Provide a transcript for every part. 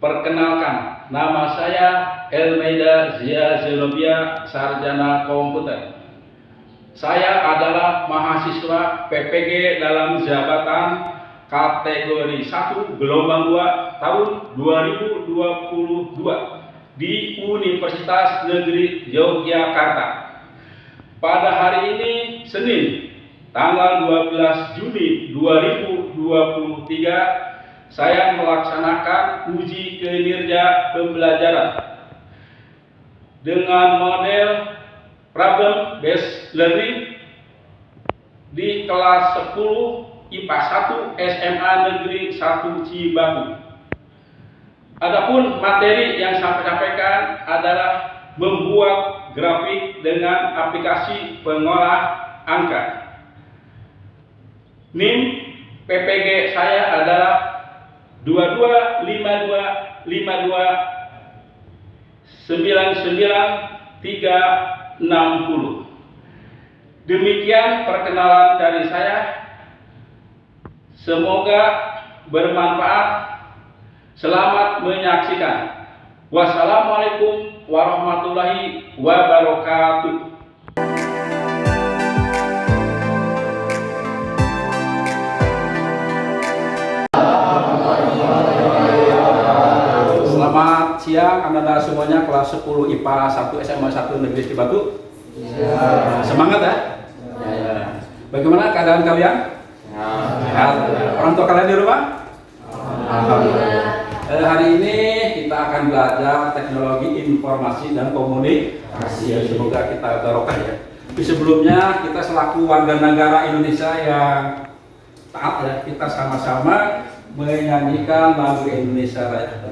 Perkenalkan, nama saya Elmeida Zia Zenobia, Sarjana Komputer. Saya adalah mahasiswa PPG dalam jabatan kategori 1 gelombang 2 tahun 2022 di Universitas Negeri Yogyakarta. Pada hari ini, Senin, tanggal 12 Juni 2023, saya melaksanakan uji kinerja pembelajaran dengan model problem based learning di kelas 10 IPA 1 SMA Negeri 1 Cibaku. Adapun materi yang saya sampaikan adalah membuat grafik dengan aplikasi pengolah angka. NIM PPG saya adalah 225299360. Demikian perkenalan dari saya. Semoga bermanfaat. Selamat menyaksikan. Wassalamualaikum warahmatullahi wabarakatuh. Selamat siang Anda semuanya, kelas 10 IPA 1 SMA 1 Negeri Cibaku. Ya. Semangat ya? Ya. Bagaimana keadaan kalian? Sehat. Orang tua kalian di rumah? Alhamdulillah. Hari ini kita akan belajar teknologi informasi dan komunikasi. Semoga kita barokah ya. Tapi sebelumnya kita selaku warga negara Indonesia yang taat ya, kita sama-sama menyanyikan lagu Indonesia Raya.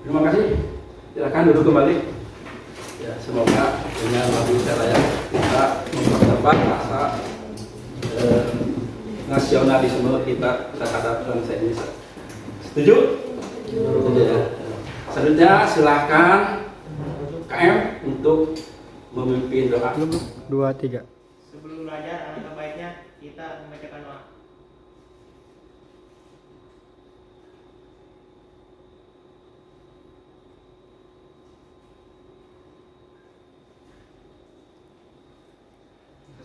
Terima kasih. Silakan duduk kembali. Ya, semoga dengan lagu saya kita mempercepat rasa nasionalisme kita terhadap bangsa Indonesia. Setuju? Setuju ya. Selanjutnya silakan KM untuk memimpin doa. 2, 3. Sebelum belajar, alangkah baiknya kita membacakan doa.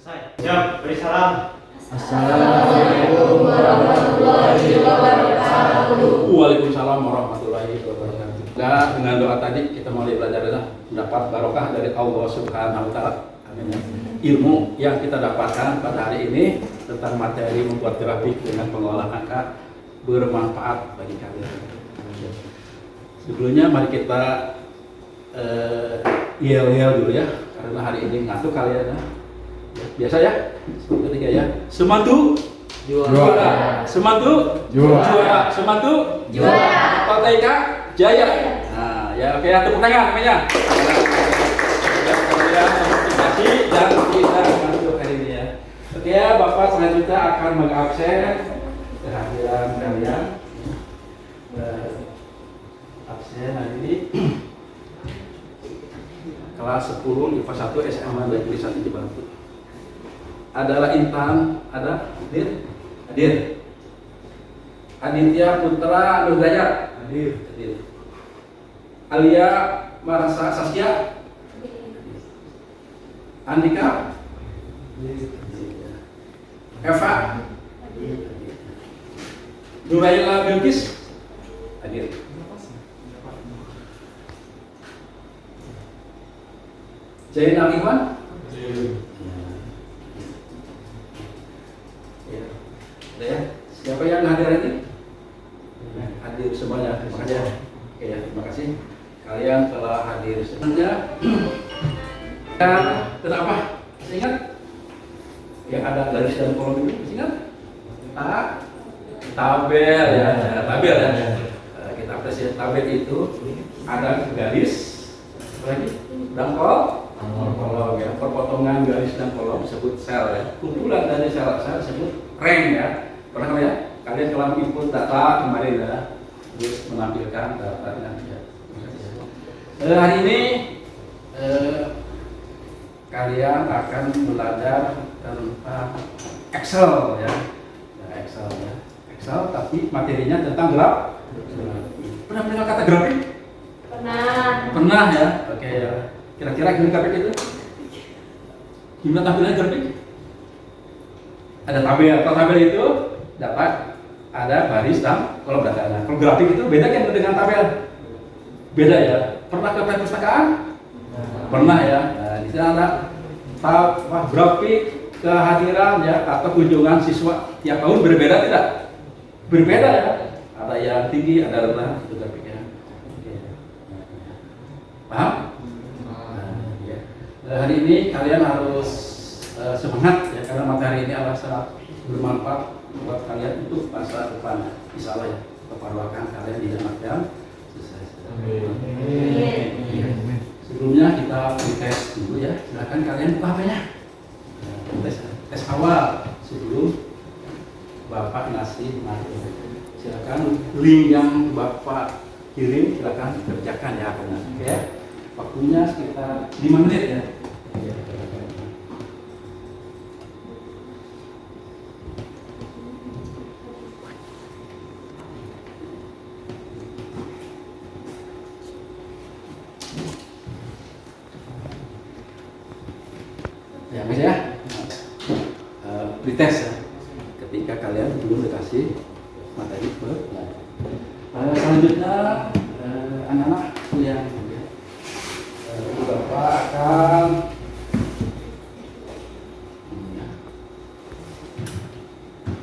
Selesai. Siap, beri salam. Assalamualaikum warahmatullahi wabarakatuh. Waalaikumsalam warahmatullahi wabarakatuh. Nah, dengan doa tadi kita mulai belajar mendapat barokah dari Allah Subhanahu wa taala. Amin. Ilmu yang kita dapatkan pada hari ini tentang materi membuat grafik dengan pengolahan angka bermanfaat bagi kalian. Sebelumnya mari kita yel-yel dulu ya, karena hari ini ngantuk kalian ya. Biasa ya, ketiga ya. Semantu juara, semantu juara, semantu juara, Partai K jaya. Nah, ya oke, tepuk tangan namanya. Kalian motivasi dan kita masuk hari ini ya. Oke ya, Bapak selanjutnya akan mengabsen kehadiran kalian. Absen hari ini kelas 10 IPA 1 SMA Negeri 1 Cibatu. Adalah Intan, ada hadir? Hadir. Aditya Putra Nurdayat, hadir. Hadir. Alia Marasa Saskia, Andika, Eva, Nuraila Bilkis, hadir. Jain Aliman, ya. Ya. Siapa yang hadir ini? Hadir semuanya, terima kasih. Oke ya, terima kasih. Kalian telah hadir semuanya. Dan apa? Masih ingat? Yang ada garis dan kolom ini, masih ingat? Tabel ya, tabel ya. Kita apresiasi tabel itu ada garis, apa lagi? Dan kolom ya. Perpotongan garis dan kolom disebut sel ya. Kumpulan dari sel-sel disebut rank ya. Pernah ya? Kalian telah input data kemarin ya, terus menampilkan datanya ya. Hari ini kalian akan belajar tentang Excel ya. Excel ya. Excel tapi materinya tentang grafik. Pernah dengar kata grafik? Pernah ya. Oke ya. Kira-kira gimana grafik itu? Gimana tampilan grafik? Ada tabel. Kalau tabel itu dapat ada baris dan kolom datanya. Kalau grafik itu beda kan dengan tabel? Beda ya. Pernah ke perpustakaan? Pernah ya. Nah, di sana ada grafik kehadiran ya atau kunjungan siswa tiap tahun berbeda tidak? Berbeda ya. Ada yang tinggi, ada rendah itu grafiknya. Oke. Paham? Ya. Hari ini kalian harus semangat ya karena materi ini adalah sangat bermanfaat buat kalian untuk masa depan. Insyaallah ya. Keperluan kalian di dalam yang sebelumnya kita tes dulu ya. Silakan kalian buka HP-nya. Tes awal sebelum Bapak ngasih materi. Silakan link yang Bapak kirim silakan dikerjakan ya HP-nya. Oke ya. Waktunya sekitar 5 menit ya. Ya, bisa ya. Pretest ya. Ketika kalian belum dikasih materi selanjutnya anak-anak yang Bapak akan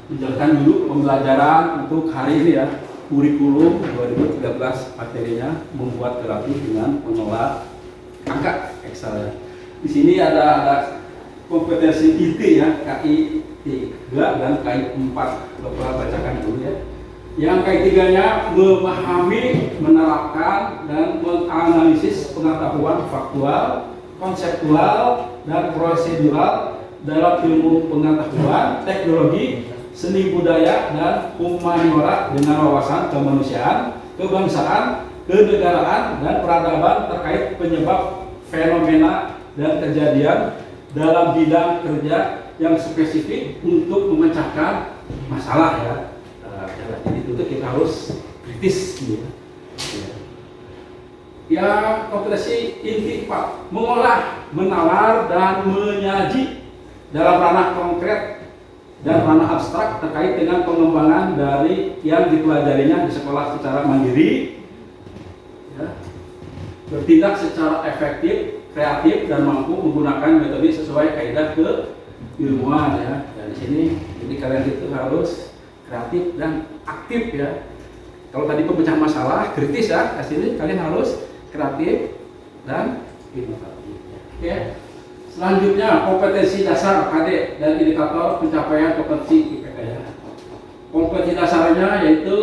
menjelaskan dulu pembelajaran untuk hari ini ya. Kurikulum 2013 materinya membuat grafik dengan mengolah angka Excel ya. Di sini ada kompetensi IT ya, KI 3 dan KI 4. Bapak bacakan dulu ya. Yang KI 3-nya memahami, menerapkan dan menganalisis pengetahuan faktual, konseptual dan prosedural dalam ilmu pengetahuan, teknologi, seni budaya dan humaniora dengan wawasan kemanusiaan, kebangsaan, kenegaraan dan peradaban terkait penyebab fenomena dan kejadian dalam bidang kerja yang spesifik untuk memecahkan masalah ya. Jadi itu kita harus kritis ya. Ya kompetensi inti Pak mengolah, menawar dan menyaji dalam ranah konkret dan ranah abstrak terkait dengan pengembangan dari yang dipelajarinya di sekolah secara mandiri ya. Bertindak secara efektif, kreatif dan mampu menggunakan metode sesuai kaidah keilmuan ya. Dan di sini jadi kalian itu harus kreatif dan aktif ya. Kalau tadi pemecahan masalah kritis ya, sini kalian harus kreatif dan inovatif ya. Oke. Selanjutnya kompetensi dasar KD dan indikator pencapaian kompetensi IPK ya. Kompetensi dasarnya yaitu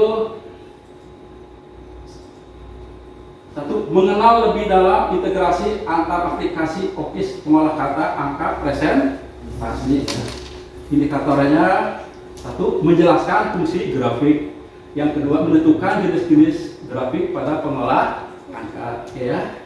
satu, mengenal lebih dalam integrasi antar aplikasi Office pengolah kata angka presentasi ya. Indikatornya satu, menjelaskan fungsi grafik. Yang kedua, menentukan jenis-jenis grafik pada pengolah angka. Ya.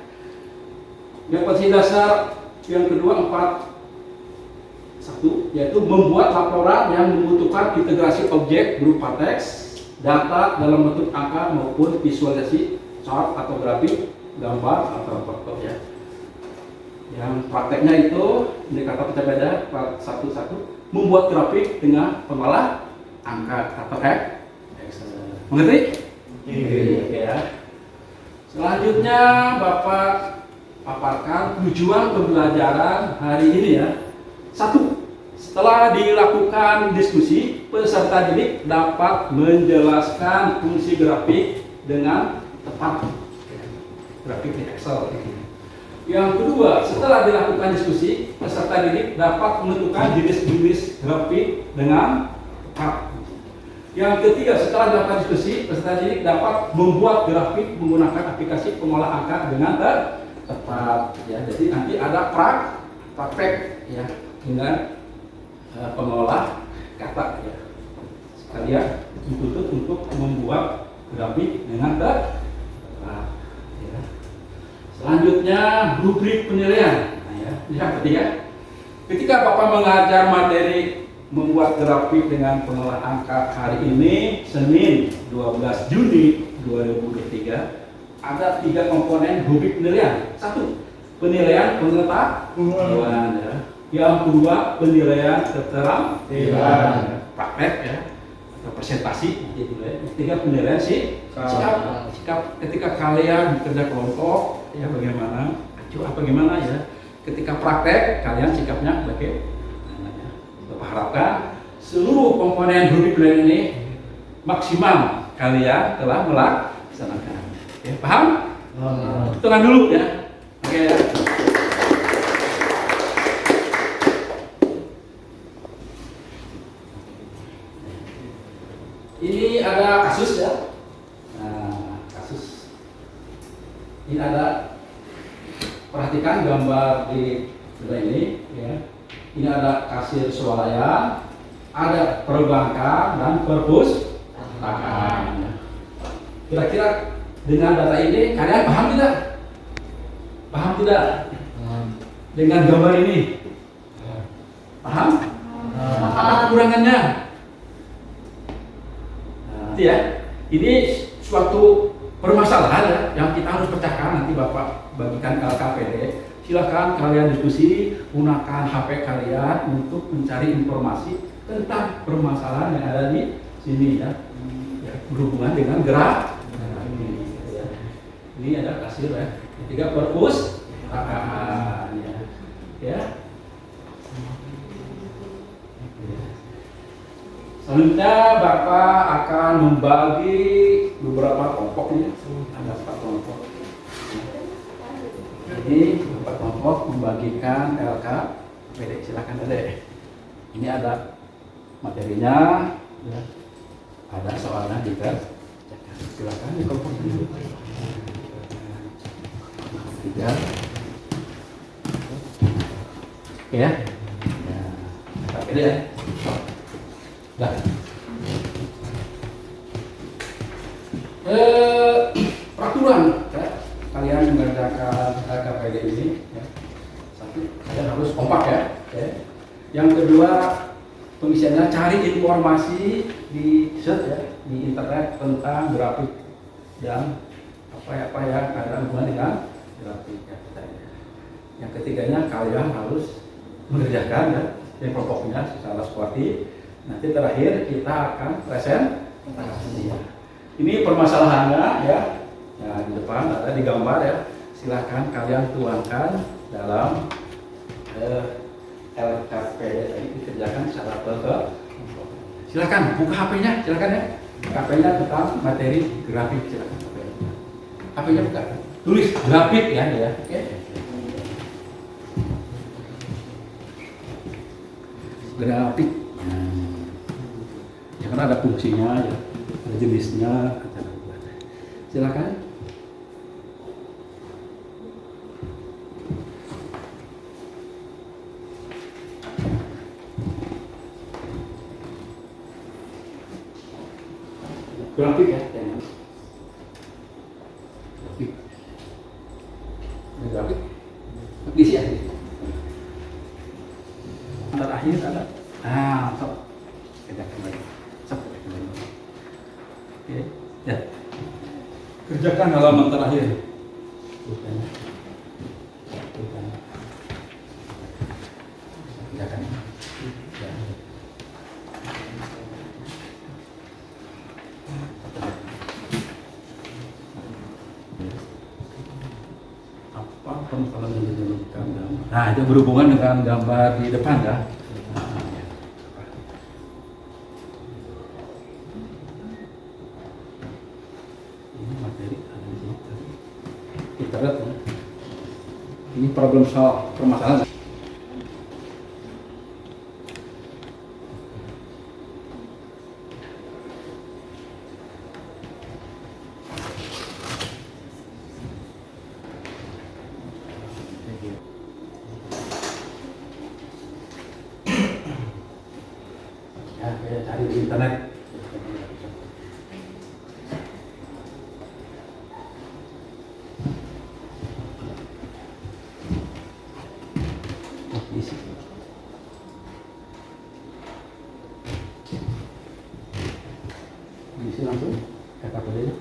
Yang posisi dasar yang kedua 4.1 yaitu membuat laporan yang membutuhkan integrasi objek berupa teks, data dalam bentuk angka maupun visualisasi chart atau grafik, gambar atau foto ya. Yang prakteknya itu indikator pencapaian 4.1 membuat grafik dengan pengolah angka atau Excel. Mengerti? Ya. Selanjutnya Bapak paparkan tujuan pembelajaran hari ini ya. Satu, setelah dilakukan diskusi, peserta didik dapat menjelaskan fungsi grafik dengan tepat. Grafik di Excel. Yang kedua, setelah dilakukan diskusi, peserta didik dapat menentukan jenis-jenis grafik dengan tepat. Yang ketiga, setelah dilakukan diskusi, peserta didik dapat membuat grafik menggunakan aplikasi pengolah angka dengan tepat. Ya, jadi nanti ada praktek ya dengan pengolah kata ya. Sekalian dituntut untuk membuat grafik dengan tepat. Ya. Selanjutnya rubrik penilaian. Nah, ya. Yang ketiga, ketika Bapak mengajar materi membuat grafik dengan pengolah angka hari ini Senin 12 Juni 2023 ada 3 komponen rubrik penilaian. Satu, penilaian pengetahuan ya. Yang kedua, penilaian keterampilan praktek ya atau presentasi. Yang ketiga, penilaian sikap ketika kalian bekerja kelompok ya bagaimana, acuh apa gimana ya. Ketika praktek kalian sikapnya bagaimana ya. Bapak harapkan seluruh komponen rubrik penilaian ini maksimal kalian telah melaksanakan. Oke, paham? Hitungan dulu ya. Oke ya. Ini ada kasus ya. Nah, kasus. Ini ada, perhatikan gambar di sebelah ini ya. Ini ada kasir swalayan, ada perbankan dan perpustakaan. Ya. Kira-kira dengan data ini kalian paham tidak? Paham tidak? Dengan gambar ini? Paham? Apa kekurangannya? Ya, ini suatu permasalahan ya, yang kita harus pecahkan. Nanti Bapak bagikan LKPD. Silakan kalian diskusi, gunakan HP kalian untuk mencari informasi tentang permasalahan yang ada di sini ya, berhubungan dengan gerak. Ini ada kasir ya. Ketiga perpustakaan ya. Selanjutnya Bapak akan membagi beberapa kelompok ini, ada 4 kelompok. Ini 4 kelompok membagikan LKPD. Silakan Dede. Ini ada materinya, ya. Ada soalnya juga. Silakan di kelompok ini. 3. Oke ya. LKPD ya. Nah, peraturan ya, kalian mengerjakan LKPD ini ya. Satu, kalian harus kompak ya. Yang kedua, pengisiannya cari informasi di search ya, di internet tentang grafik dan apa yang ada hubungan dengan grafik ya. Yang ketiganya, kalian harus mengerjakan ya, kelompoknya secara sportif. Nanti terakhir kita akan presentasi. Ini permasalahannya ya. Nah, di depan ada di gambar ya. Silakan kalian tuangkan dalam LKPD ini dikerjakan secara betul. Silakan buka HP-nya, silakan ya. HP-nya tentang materi grafik silakan. HP-nya buka. Tulis grafik ya. Oke. Grafik. Ya, karena ada fungsinya, ya, ada jenisnya, silakan. Kerjakan halaman terakhir. Bukan. Kerjakan. Ya. Apa permasalahan yang ditemukan gambar? Nah, itu berhubungan dengan gambar di depan ya. Nah, ya. Ini materi ada di sini. Kita lihat ya. Ini problem soal permasalahan. Ya, saya cari di internet. Oh, isi. Isi langsung kata bedanya.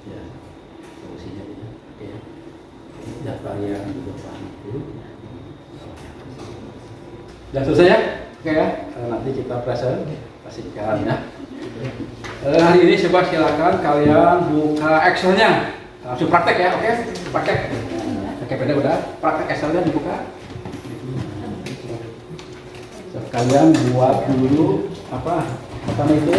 Ya, solusinya ini. Oke. Data yang di depan itu. Sudah selesai ya? Oke ya. Nanti kita presentasikan ya. Hari ini coba silakan kalian buka Excel-nya. Langsung praktek ya, oke? Praktek. Oke, beda udah. Praktek Excel-nya dibuka. Kalian buat dulu apa itu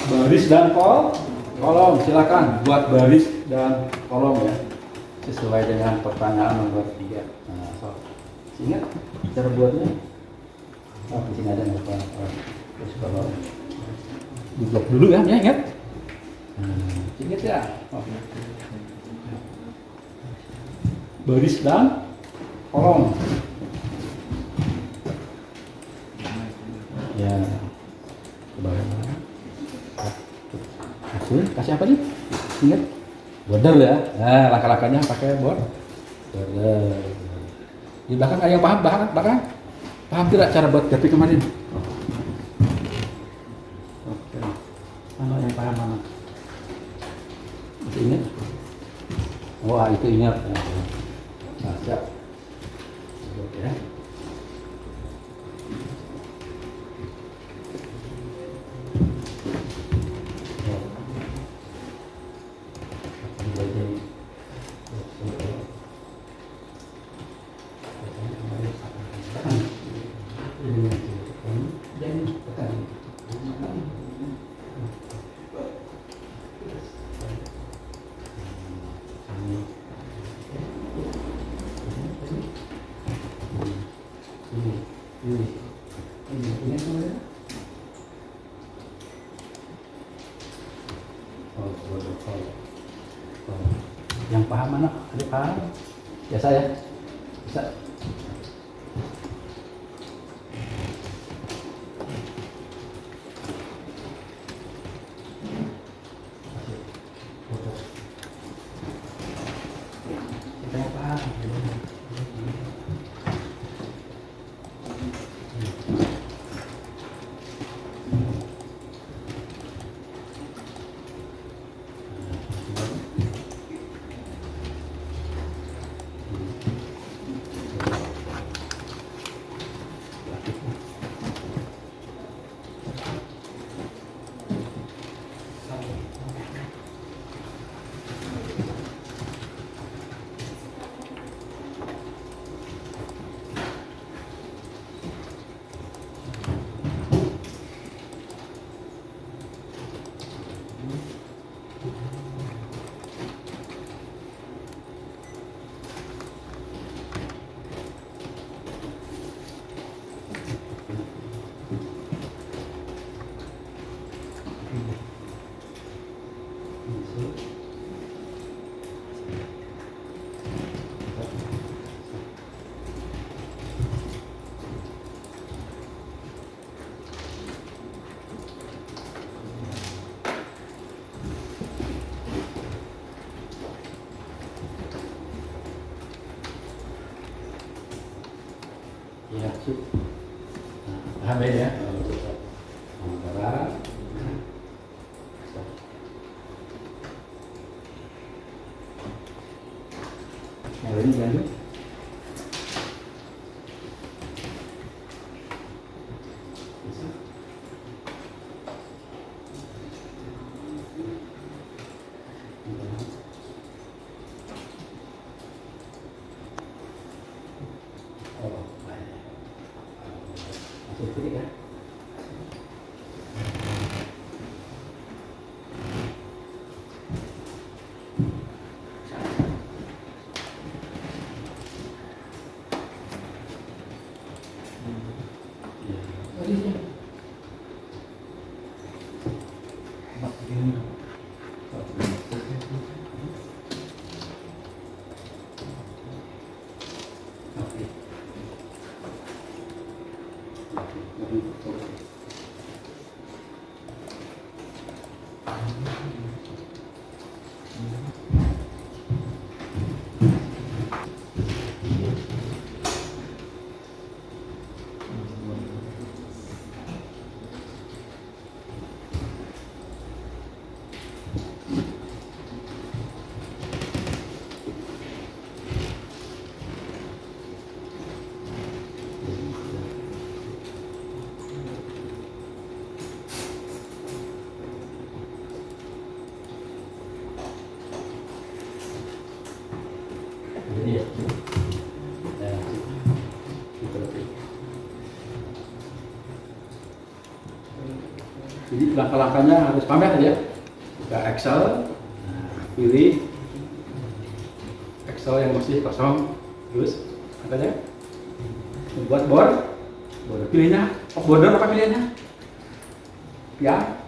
baris dan kolom. Silakan buat baris dan kolom ya, sesuai dengan pertanyaan nomor 3. Nah, so, ingat cara buatnya. Oh, di sini ada apa? Terus kalau diblok dulu ya, ingat. Ingat ya. Oh. Baris dan kolom. Ya, bagaimana? Kasih apa nih? Ingat? Border ya. Nah, langkah-langkahnya pakai border. Di belakang ada yang paham? Paham tidak cara buat grafik kemarin? Oke. Mana yang paham mana? Masih ingat? Wah, itu ingat. Nah, siap. Oke ya. Yang paham mana? Ada paham? Biasa ya? Bisa? Kita yang paham. Ya, sip. Nah, paham ya? Pemutaran. Yang lain lanjut. Jadi langkah-langkahnya harus paham ya. Buka Excel, pilih Excel yang masih kosong, terus angkanya membuat border pilihnya, border apa pilihannya? Ya,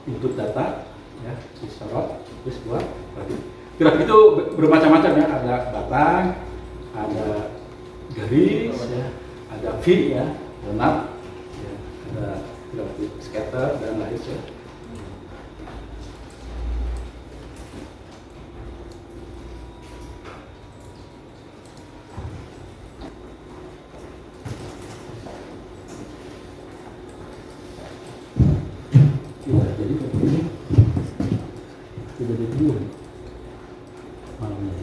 input data, ya, disorot, terus buat grafik. Grafik itu bermacam-macam ya, ada batang, ada garis, ya, ada V ya, ada ada grafik scatter dan lain sebagainya. Jadi begini, sudah dua malamnya.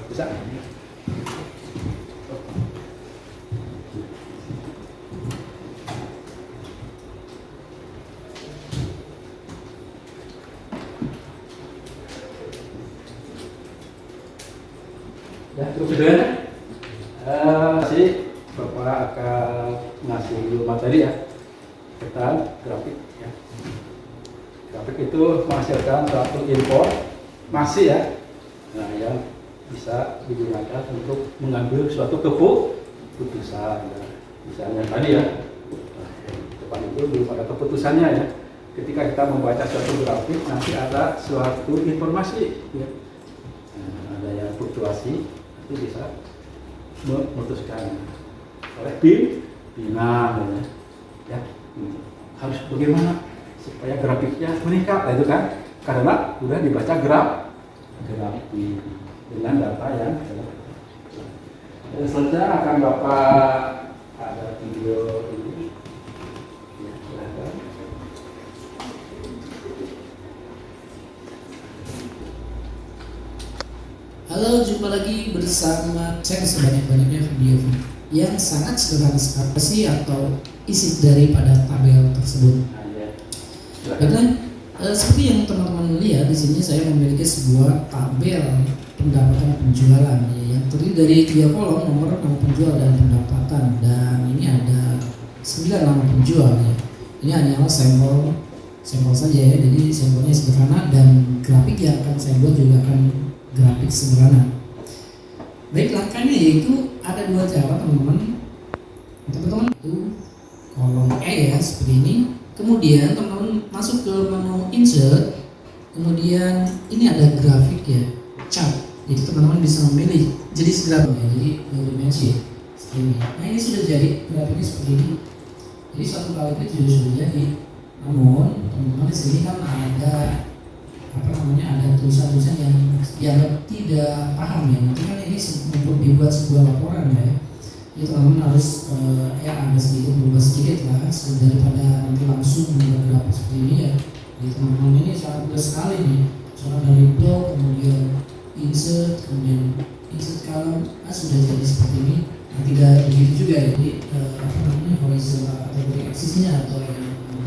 Bisa. Ya, cukup sederhana. Bapak akan ngasih dulu materi ya tentang grafik ya. Grafik itu menghasilkan suatu informasi ya, nah yang bisa digunakan untuk mengambil suatu keputusan ya. Misalnya tadi ya, depan itu belum ada keputusannya ya. Ketika kita membaca suatu grafik nanti ada suatu informasi ya. Nah, ada yang fluktuasi itu bisa memutuskan oleh pimpinan ya. Harus bagaimana supaya grafiknya meningkat, nah, itu kan karena sudah dibaca grafik dengan data yang dan selanjutnya akan Bapak ada video ini ya, silahkan. Halo, jumpa lagi bersama saya sebanyak-banyaknya video yang sangat sederhana sekali atau isi daripada tabel tersebut. Karena seperti yang teman-teman lihat di sini saya memiliki sebuah tabel pendapatan penjualan ya, yang terdiri dari 3 kolom, nomor penjual dan pendapatan, dan ini ada 9 nama penjual ya. Ini hanyalah sampel saja ya, jadi sampelnya sederhana dan grafik yang akan saya buat juga akan grafik sederhana. Baik, langkahnya yaitu ada 2 cara teman-teman. Teman-teman itu kolom E ya seperti ini. Kemudian teman-teman masuk ke menu insert. Kemudian ini ada grafik ya, chart Jadi teman-teman bisa memilih jenis grafik ya, jadi dua dimensi seperti ini. Nah ini sudah jadi grafiknya seperti ini. Jadi suatu kali itu sudah jadi. Namun teman-teman di sini kan ada ada tulisan-tulisan yang dianggap tidak paham ya. Nanti kan ini untuk dibuat sebuah laporan ya. Jadi teman-teman harus ada sedikit berubah sedikit lah daripada nanti langsung membuat grafik seperti ini ya. Jadi teman-teman ini sangat mudah sekali nih. Soal dari blok kemudian insert column sudah jadi seperti ini. Nah, tidak begitu juga ya. Jadi horizontal atau axisnya atau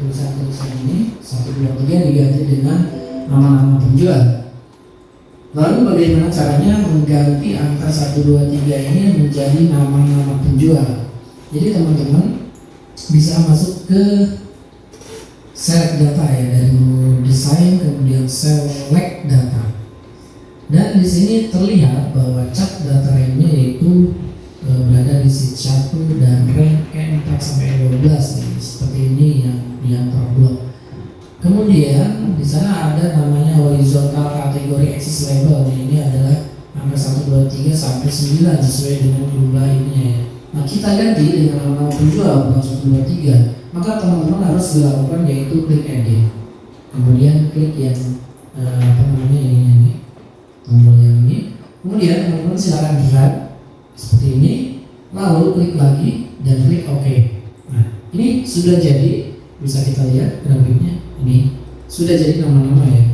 tulisan-tulisan ini 1, 2, 3 diganti dengan nama-nama penjual. Lalu bagaimana caranya mengganti angka 1, 2, 3 ini menjadi nama-nama penjual? Jadi teman-teman bisa masuk ke select data ya, dari menu desain kemudian select data. Dan di sini terlihat bahwa cat data range-nya yaitu berada di sheet 1 dan rank E4 sampai 12 nih, seperti ini yang per blok. Kemudian di sana ada namanya horizontal kategori axis label. Ini adalah angka 1, 2, 3 sampai 9 sesuai dengan jumlah ininya ya. Nah kita ganti dengan nama penjual bukan 1, 2, 3. Maka teman-teman harus dilakukan yaitu klik edit. Kemudian klik yang ini tombol yang ini. Kemudian teman-teman silakan drag seperti ini. Lalu klik lagi dan klik OK. Nah ini sudah jadi, bisa kita lihat grafiknya. Ini sudah jadi nama-nama ya,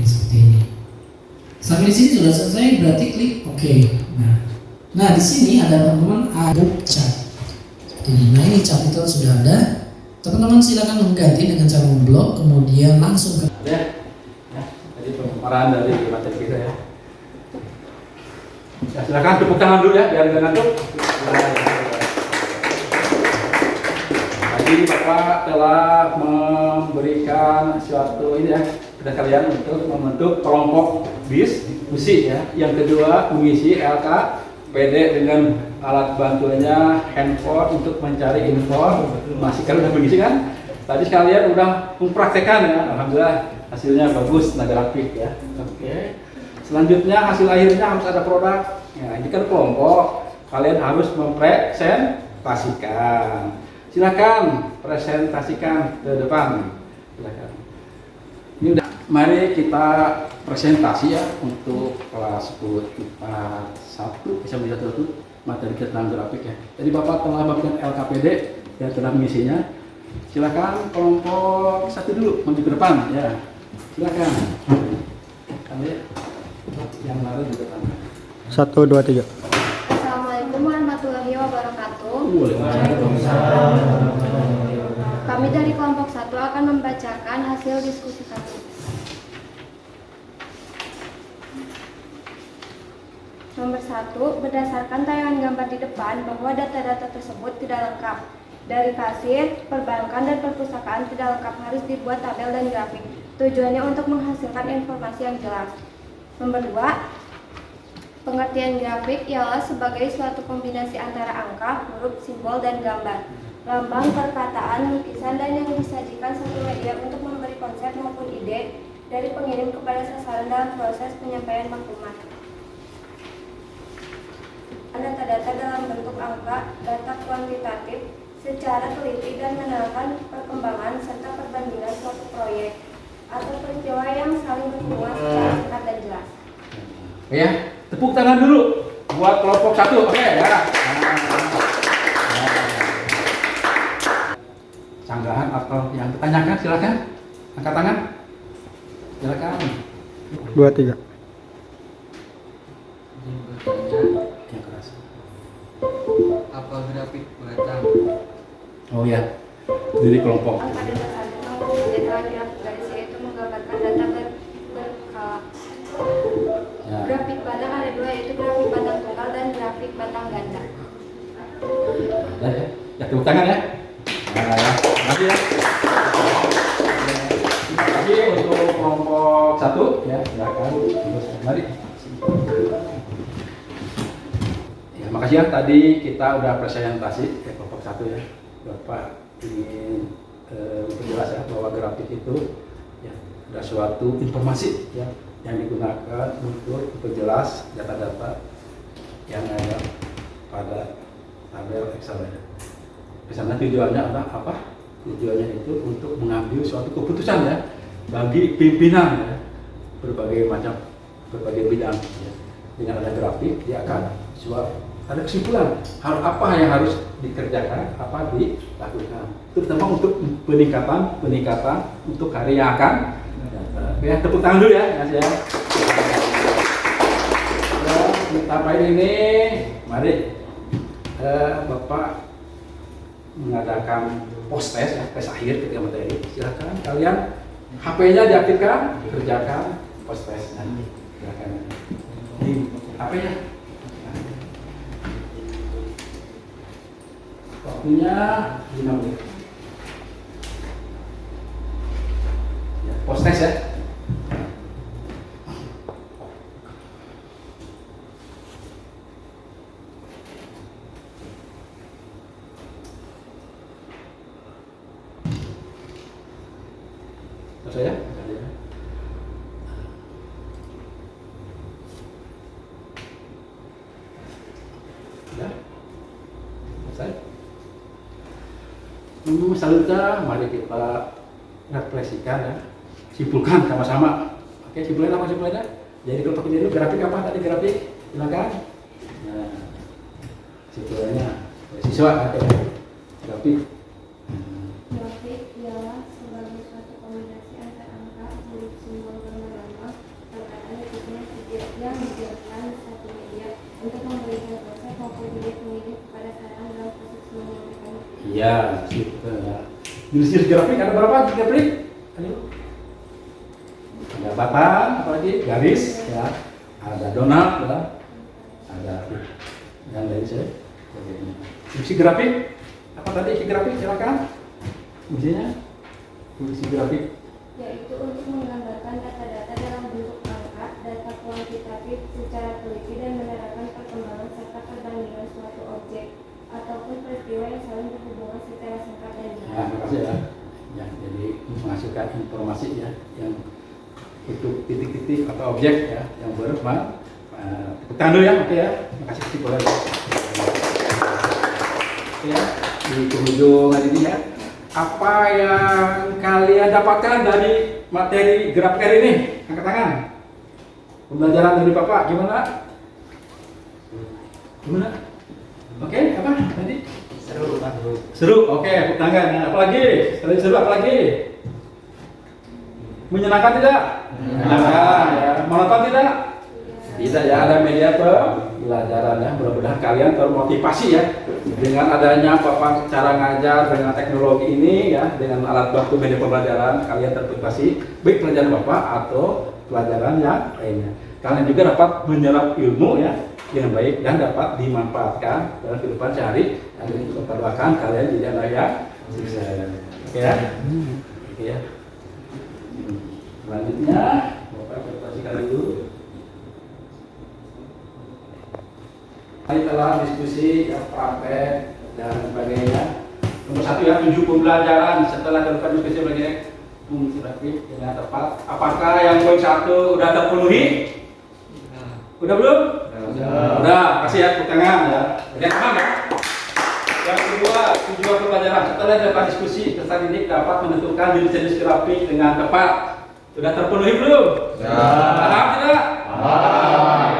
seperti ini. Sampai di sini sudah selesai, berarti klik OK. Nah di sini ada teman-teman ada cat. Nah ini cat itu sudah ada. Teman-teman silakan mengganti dengan cara memblok, kemudian langsung ke. Ya, jadi pemaparan dari materi kita ya. Ya silakan tepuk tangan dulu ya, biar nggak ngantuk. Tadi Bapak telah memberikan suatu ini ya kepada kalian untuk membentuk kelompok bis misi ya. Yang kedua mengisi LKPD dengan alat bantuannya handphone untuk mencari info. Masih kalian udah mengisi kan? Tadi sekalian udah mempraktekkan ya. Alhamdulillah hasilnya bagus, nah grafik ya. Oke. Selanjutnya hasil akhirnya harus ada produk. Ya, ini kan kelompok. Kalian harus mempresentasikan. Silakan presentasikan ke depan. Silakan. Ini udah. Mari kita presentasi ya untuk kelas 10 IPA 1 SMA 1 materi tentang grafik ya. Jadi Bapak telah memberikan LKPD yang telah mengisinya. Silakan kelompok 1 dulu maju ke depan ya. Silakan. Kami yang lalu di depan. 1, 2, 3. Assalamualaikum warahmatullahi wabarakatuh. Waalaikumsalam. Kami dari kelompok 1 akan membacakan hasil diskusi kami. Nomor 1, berdasarkan tayangan gambar di depan bahwa data-data tersebut tidak lengkap. Dari kasir, perbankan, dan perpustakaan tidak lengkap, harus dibuat tabel dan grafik. Tujuannya untuk menghasilkan informasi yang jelas. Nomor 2, pengertian grafik ialah sebagai suatu kombinasi antara angka, huruf, simbol, dan gambar, lambang, perkataan, lukisan, dan yang disajikan satu media untuk memberi konsep maupun ide dari pengirim kepada sasaran dalam proses penyampaian maklumat. Data-data dalam bentuk angka, data kuantitatif secara teliti dan menerangkan perkembangan serta perbandingan suatu proyek atau peristiwa yang saling berhubungan secara singkat dan jelas. Ya, tepuk tangan dulu buat kelompok 1. Oke ya. Sanggahan atau yang ditanyakan silakan. Angkat tangan. Silakan. 2, 3. Yang keras. Apa grafik batang? Oh ya. Dari kelompok. Angka dan dasar maupun grafik garis yaitu menggambarkan data berkala. Ya. Grafik batang ada 2, yaitu grafik batang tunggal dan grafik batang ganda. Ya, tepuk tangan ya. Nah, ya. Mari ya. Terima kasih untuk kelompok 1 ya. Silakan. Mari. Ya, makasih ya. Tadi kita udah presentasi ke kelompok 1 ya. Bapak ingin memperjelas ya bahwa grafik itu ya ada suatu informasi ya yang digunakan untuk memperjelas data-data yang ada pada tabel Excel ya. Misalnya tujuannya adalah apa? Tujuannya itu untuk mengambil suatu keputusan ya bagi pimpinan ya, berbagai bidang ya. Dengan ada grafik dia akan ada kesimpulan hal apa yang harus dikerjakan, apa dilakukan, terutama untuk peningkatan untuk hari yang akan datang. Oke, tepuk tangan dulu ya, Mas ya. Kita main ini, mari Bapak mengadakan post test ya, tes akhir ketika materi. Silakan kalian HP-nya diaktifkan, kerjakan post test nanti. Silakan di HP-nya. Waktunya 5 menit. Ya, post test ya. Selesai ya? Sudah? Selesai? Selanjutnya mari kita refleksikan ya, simpulkan sama-sama. Oke, simpulkan apa simpulnya? Jadi kalau pakai jadi grafik apa tadi grafik? Silakan. Nah, simpulnya siswa ya, grafik. Grafik ialah sebagai suatu kombinasi antara angka, huruf, simbol, gambar-gambar, perkataan yang dijelaskan di satu media untuk memberikan proses maupun ide pemilih kepada saran dalam proses menyampaikan. Iya, gitu ya. Jenis grafik ada berapa grafik? Ayo. Ada batang, apalagi garis, ya. Ada donat, ya. Ada yang dari saya. Fungsi grafik apa tadi? Isi grafik silakan. Fungsinya fungsi grafik Yaitu untuk menggambarkan data-data dalam bentuk angka, data kuantitatif secara teliti dan menerangkan perkembangan serta perbandingan suatu objek ataupun peristiwa yang saling berhubungan secara singkat dan jelas. Nah, terima kasih ya. Ya, jadi menghasilkan informasi ya yang itu titik-titik atau objek ya yang bermanfaat. Tekan dulu ya, oke ya. Terima kasih boleh. Oke ya, di penghujung hari ini ya. Apa yang kalian dapatkan dari materi grafik hari ini? Angkat tangan. Pembelajaran dari Bapak gimana? Gimana? Oke, apa tadi? Seru, oke, tepuk tangan. Nah, apalagi? Selain seru, apalagi? Menyenangkan tidak? Menyenangkan ya. Monoton tidak? Tidak ya, ada media pembelajaran ya. Mudah-mudahan kalian termotivasi ya dengan adanya Bapak cara ngajar dengan teknologi ini ya, dengan alat bantu media pembelajaran kalian termotivasi baik pelajaran Bapak atau pelajaran yang lainnya. Kalian juga dapat menyerap ilmu ya yang baik dan dapat dimanfaatkan dalam kehidupan sehari. Dan kita doakan kalian jadi anak yang sukses. Oke ya? Oke ya. Selanjutnya, Bapak presentasikan dulu. Kami telah diskusi ya, praktek dan sebagainya. Nomor 1 ya, 7 pembelajaran setelah dilakukan diskusi sebagai fungsi grafik dengan tepat. Apakah yang poin 1 udah terpenuhi? Udah belum? Udah, kasih ya tepuk tangan ya. Oke, paham ya? Yang kedua, tujuan pembelajaran setelah dilakukan diskusi, peserta didik dapat menentukan jenis grafik dengan tepat. Sudah terpenuhi belum? Paham tidak? Paham.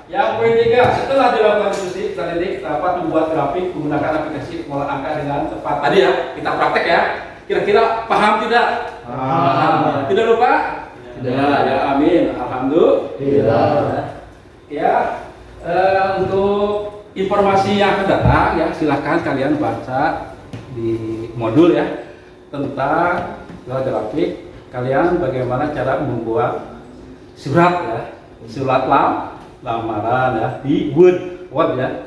Yang poin 3, setelah dilakukan diskusi, peserta didik dapat membuat grafik menggunakan aplikasi pengolah angka dengan tepat. Tadi ya, kita praktek ya. Kira-kira paham tidak? Paham. Tidak lupa? Tidak. Ya, amin. Alhamdulillah. Ya, untuk informasi yang akan datang ya, silahkan kalian baca di modul ya tentang grafik. Kalian bagaimana cara membuat surat ya, surat lamaran ya di Word ya.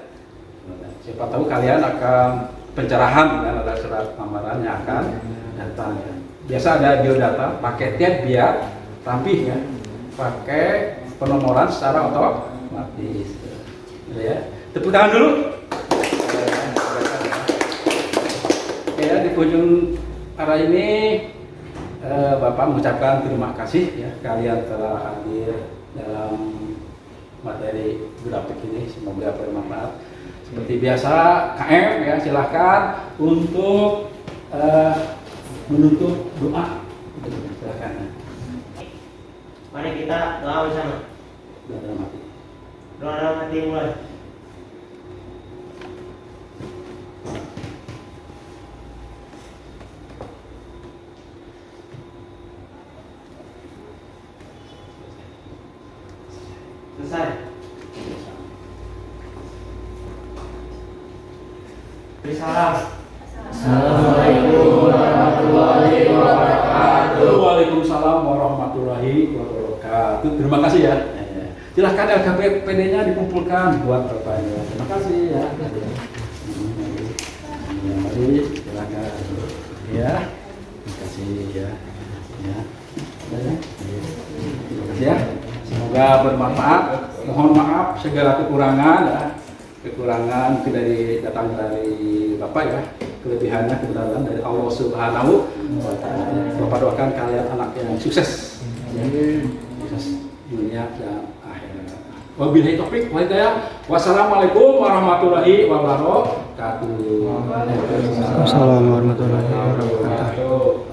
Siapa tahu kalian akan pencerahan dengan ada surat lamaran yang akan datang ya. Biasa ada biodata, pakai tab biar rampih ya, pakai penomoran secara otomatis ya. Tepuk tangan dulu. Oke ya, di ujung arah ini Bapak mengucapkan terima kasih ya kalian telah hadir dalam materi grafik ini, semoga bermanfaat. Seperti biasa KM ya silahkan untuk menutup doa. Silahkan. Mari kita doa bersama. Doa dalam hati. Doa dalam hati mulai. Selesai. Beri salam. Assalamualaikum warahmatullahi wabarakatuh. Waalaikumsalam warahmatullahi wabarakatuh. Terima kasih ya. Silahkan LKPD-nya dikumpulkan buat Bapaknya. Terima kasih ya. Mari silakan. Ya. Terima kasih ya. Ya. Terima kasih ya. Semoga bermanfaat. Mohon maaf segala kekurangan ya. Kekurangan mungkin datang dari Bapak ya. Kelebihannya kebenaran dari Allah Subhanahu wa Ta'ala. Bapak doakan kalian anak yang sukses. Sukses dunia dan akhirat. Wabillahi taufiq wal hidayah. Wassalamualaikum warahmatullahi wabarakatuh. Assalamualaikum warahmatullahi wabarakatuh.